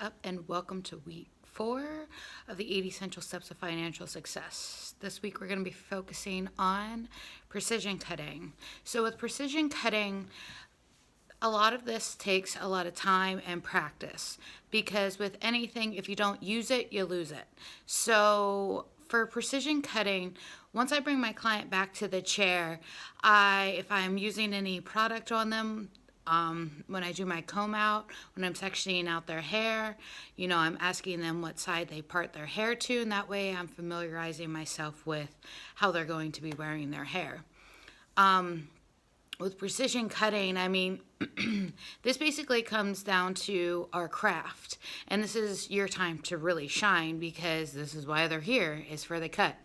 up and welcome to week 4 of the 80 Essential Steps of Financial Success. This week we're going to be focusing on precision cutting. So with precision cutting, a lot of this takes a lot of time and practice because with anything, if you don't use it, you lose it. So for precision cutting, once I bring my client back to the chair, if I'm using any product on them, when I do my comb out, when I'm sectioning out their hair, I'm asking them what side they part their hair to, and that way I'm familiarizing myself with how they're going to be wearing their hair. With precision cutting, this basically comes down to our craft, and this is your time to really shine because this is why they're here, is for the cut.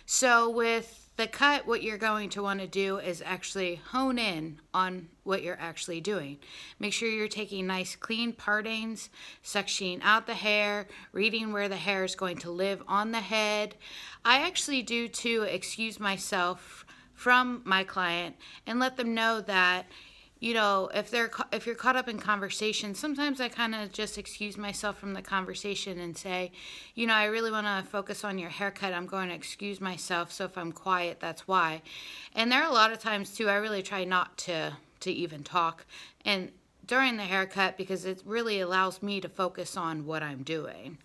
So with the cut, what you're going to want to do is actually hone in on what you're actually doing. Make sure you're taking nice clean partings, sectioning out the hair, reading where the hair is going to live on the head. I actually do to excuse myself from my client and let them know that if you're caught up in conversation, sometimes I kind of just excuse myself from the conversation and say, I really want to focus on your haircut. I'm going to excuse myself. So if I'm quiet, that's why. And there are a lot of times too, I really try not to even talk and during the haircut because it really allows me to focus on what I'm doing.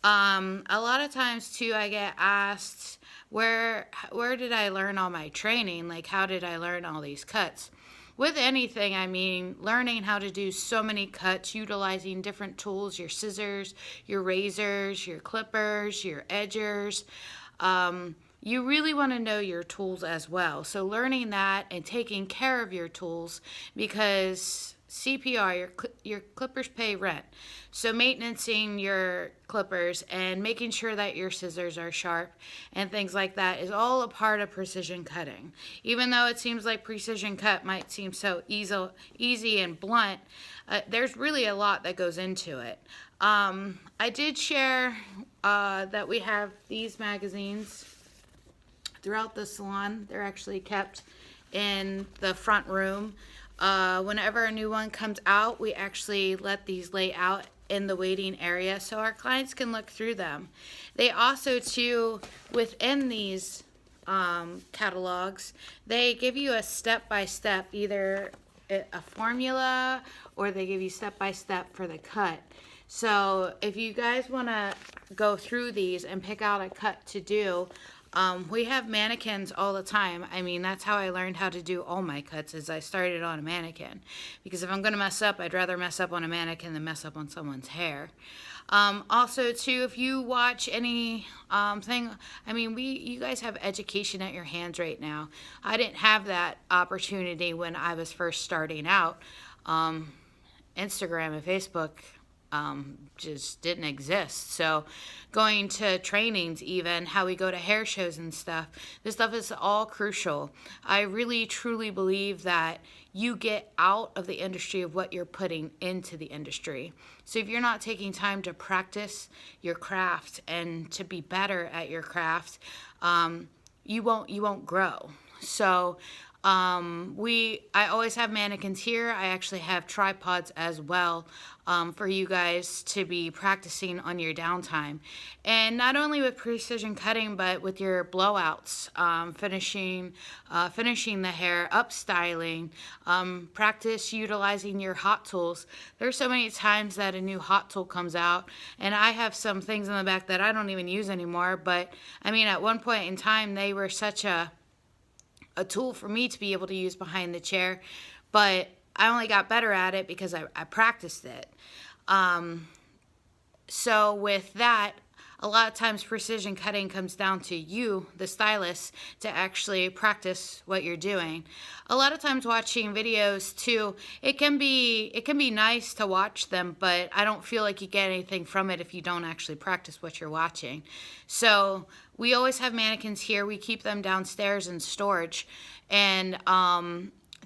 A lot of times too, I get asked, where did I learn all my training? Like, how did I learn all these cuts? With anything, learning how to do so many cuts, utilizing different tools, your scissors, your razors, your clippers, your edgers. You really want to know your tools as well. So learning that and taking care of your tools, because CPR, your clippers pay rent. So maintaining your clippers and making sure that your scissors are sharp and things like that is all a part of precision cutting. Even though it seems like precision cut might seem so easy and blunt, there's really a lot that goes into it. I did share that we have these magazines throughout the salon. They're actually kept in the front room. Whenever a new one comes out, we actually let these lay out in the waiting area so our clients can look through them. They also, too, within these catalogs, they give you a step-by-step, either a formula or they give you step-by-step for the cut. So if you guys want to go through these and pick out a cut to do, we have mannequins all the time. That's how I learned how to do all my cuts, is I started on a mannequin. Because if I'm going to mess up, I'd rather mess up on a mannequin than mess up on someone's hair. Also, too, if you watch any you guys have education at your hands right now. I didn't have that opportunity when I was first starting out. Instagram and Facebook just didn't exist. So going to trainings, even how we go to hair shows and stuff, this stuff is all crucial. I really truly believe that you get out of the industry of what you're putting into the industry. So if you're not taking time to practice your craft and to be better at your craft, you won't grow. So I always have mannequins here. I actually have tripods as well for you guys to be practicing on your downtime. And not only with precision cutting, but with your blowouts, finishing the hair, up styling, practice utilizing your hot tools. There's so many times that a new hot tool comes out, and I have some things in the back that I don't even use anymore. But at one point in time, they were such a tool for me to be able to use behind the chair, but I only got better at it because I practiced it. So with that, a lot of times precision cutting comes down to you, the stylist, to actually practice what you're doing. A lot of times watching videos too, it can be nice to watch them, but I don't feel like you get anything from it if you don't actually practice what you're watching. So we always have mannequins here. We keep them downstairs in storage, and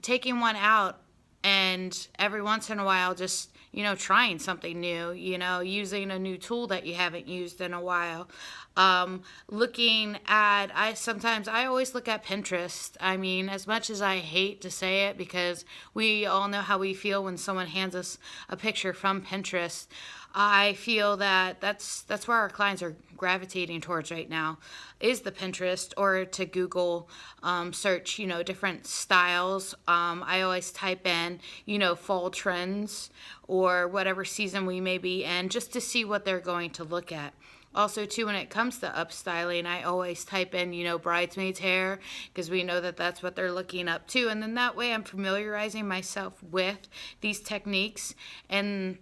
taking one out and every once in a while just trying something new, using a new tool that you haven't used in a while. I always look at Pinterest. As much as I hate to say it, because we all know how we feel when someone hands us a picture from Pinterest, I feel that that's where our clients are gravitating towards right now, is the Pinterest, or to Google search, different styles. I always type in, fall trends or whatever season we may be in, just to see what they're going to look at. Also, too, when it comes to upstyling, I always type in, bridesmaids hair, because we know that that's what they're looking up to. And then that way I'm familiarizing myself with these techniques, and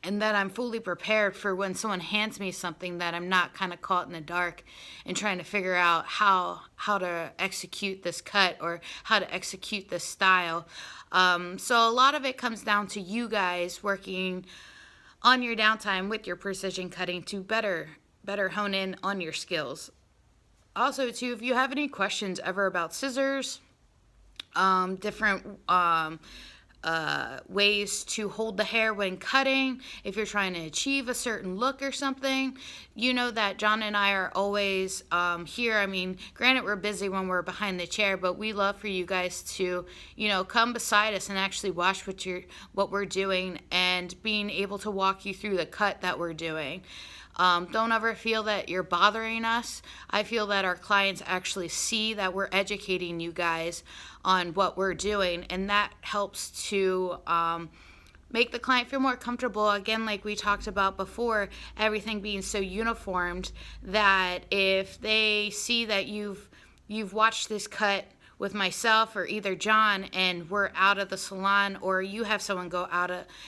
that I'm fully prepared for when someone hands me something, that I'm not kind of caught in the dark and trying to figure out how to execute this cut or how to execute this style. So a lot of it comes down to you guys working on your downtime with your precision cutting to better hone in on your skills. Also, too, if you have any questions ever about scissors, different ways to hold the hair when cutting, if you're trying to achieve a certain look or something, you know that John and I are always here. I mean, granted, we're busy when we're behind the chair, but we love for you guys to, come beside us and actually watch what we're doing, and being able to walk you through the cut that we're doing. Don't ever feel that you're bothering us. I feel that our clients actually see that we're educating you guys on what we're doing, and that helps to make the client feel more comfortable. Again, like we talked about before, everything being so uniformed, that if they see that you've watched this cut with myself or either John, and we're out of the salon, or you have someone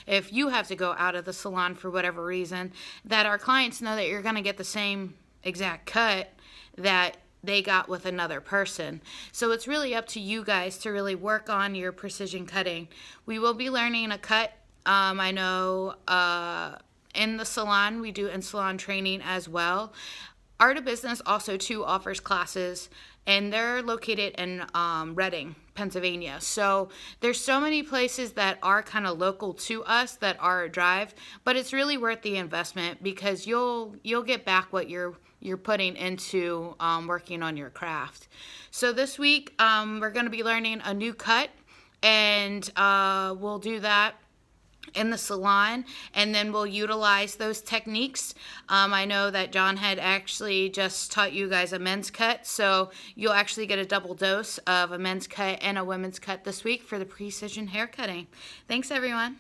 if you have to go out of the salon for whatever reason, that our clients know that you're going to get the same exact cut that they got with another person. So it's really up to you guys to really work on your precision cutting. We will be learning a cut. I know in the salon, we do in-salon training as well. Art of Business also, too, offers classes, and they're located in Reading, Pennsylvania. So there's so many places that are kind of local to us that are a drive, but it's really worth the investment, because you'll get back what you're putting into working on your craft. So this week we're going to be learning a new cut, and we'll do that in the salon, and then we'll utilize those techniques. I know that John had actually just taught you guys a men's cut, so you'll actually get a double dose of a men's cut and a women's cut this week for the precision hair cutting. Thanks, everyone.